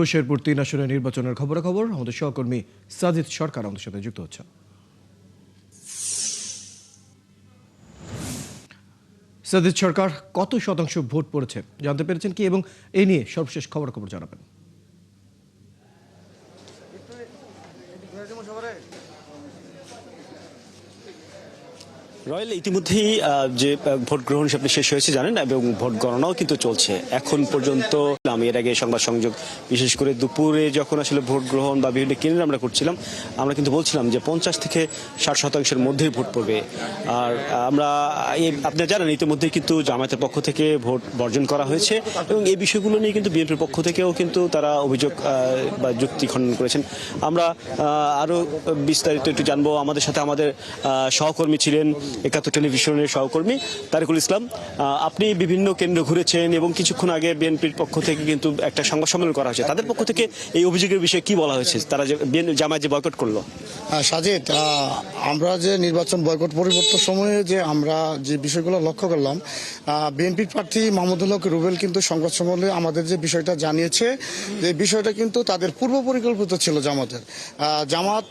শেরপুর ৩ আসনের নির্বাচনের খবরাখবর আমাদের সহকর্মী সাজিদ সরকার আমাদের সাথে যুক্ত হচ্ছেন। সাজিদ সরকার, কত শতাংশ ভোট পড়েছে জানতে পেরেছেন কি, এবং এই নিয়ে সর্বশেষ খবরাখবর জানাবেন? রয়েল, ইতিমধ্যেই যে ভোট গ্রহণ আপনি শেষ হয়েছে জানেন, এবং ভোট গণনাও কিন্তু চলছে এখন পর্যন্ত। আমি এর আগে সংবাদ সংযোগ বিশেষ করে দুপুরে যখন আসলে ভোট গ্রহণ বা বিভিন্ন কেন্দ্রে আমরা করছিলাম, আমরা কিন্তু বলছিলাম যে 50 থেকে 60% মধ্যেই ভোট পড়বে। আর আমরা আপনারা জানেন ইতিমধ্যেই কিন্তু জামায়াতের পক্ষ থেকে ভোট বর্জন করা হয়েছে, এবং এই বিষয়গুলো নিয়ে কিন্তু বিএনপির পক্ষ থেকেও কিন্তু তারা অভিযোগ বা যুক্তি খণ্ডন করেছেন। আমরা আরো বিস্তারিত একটু জানবো। আমাদের সাথে আমাদের সহকর্মী ছিলেন ৭১ টেলিভিশনের সহকর্মী তারিকুল ইসলাম। আপনি বিভিন্ন কেন্দ্র ঘুরেছেন এবং কিছুক্ষণ আগে বিএনপির পক্ষ থেকে কিন্তু একটা সংবাদ সম্মেলন করা হয়েছে। তাদের পক্ষ থেকে এই অভিযোগের বিষয়ে কি বলা হয়েছে, তারা যে জামায়াত যে বয়কট করলো? সাজিদ, আমরা যে নির্বাচন বয়কট পরিবর্তন সময়ে যে আমরা যে বিষয়গুলো লক্ষ্য করলাম, বিএনপির প্রার্থী মাহমুদুল হক রুবেল কিন্তু সংবাদ সম্মেলনে আমাদের যে বিষয়টা জানিয়েছে, যে বিষয়টা কিন্তু তাদের পূর্ব পরিকল্পিত ছিল। জামাত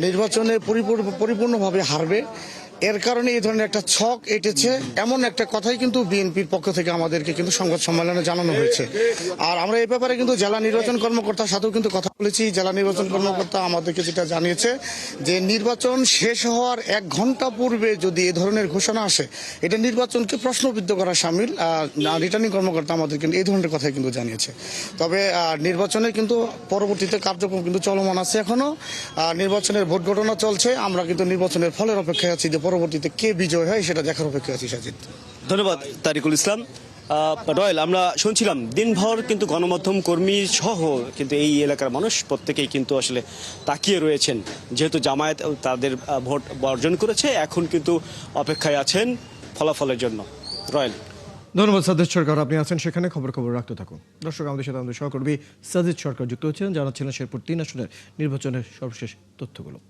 নির্বাচনে পরিপূর্ণভাবে হারবে, এর কারণে এই ধরনের একটা ছক এঁটেছে, এমন একটা কথাই কিন্তু বিএনপির পক্ষ থেকে আমাদেরকে কিন্তু সংবাদ সম্মেলনে জানানো হয়েছে। আর আমরা এই ব্যাপারে কিন্তু জেলা নির্বাচন কর্মকর্তার সাথেও কিন্তু কথা বলেছি। জেলা নির্বাচন কর্মকর্তা আমাদেরকে যেটা জানিয়েছে, যে নির্বাচন শেষ হওয়ার 1 ঘন্টা পূর্বে যদি এই ধরনের ঘোষণা আসে, এটা নির্বাচনকে প্রশ্নবিদ্ধ করা শামিল। রিটার্নিং কর্মকর্তা আমাদেরকে এই ধরনের কথাই কিন্তু জানিয়েছে। তবে নির্বাচনে কিন্তু পরবর্তীতে কার্যক্রম কিন্তু চলমান আছে, এখনো নির্বাচনের ভোট গণনা চলছে। আমরা কিন্তু নির্বাচনের ফলের অপেক্ষায় আছি, যে পরবর্তীতে কে বিজয় হয় সেটা দেখার অপেক্ষা আছি। সাজিদ, ধন্যবাদ তারিকুল ইসলাম। রয়েল, আমরা শুনছিলাম দিনভর কিন্তু গণমাধ্যম কর্মী সহ কিন্তু এই এলাকার মানুষ প্রত্যেকেই কিন্তু আসলে তাকিয়ে রয়েছেন, যেহেতু জামায়াত তাদের ভোট বর্জন করেছে, এখন কিন্তু অপেক্ষায় আছেন ফলাফলের জন্য। রয়েল, ধন্যবাদ সাজিদ সরকার, আপনি আছেন সেখানে, খবর রাখতে থাকুন। দর্শক, আমাদের সাথে আমাদের সহকর্মী সাজিদ সরকার যুক্ত হচ্ছেন, জানাচ্ছিলেন শেরপুর ৩ আসনের নির্বাচনের সর্বশেষ তথ্যগুলো।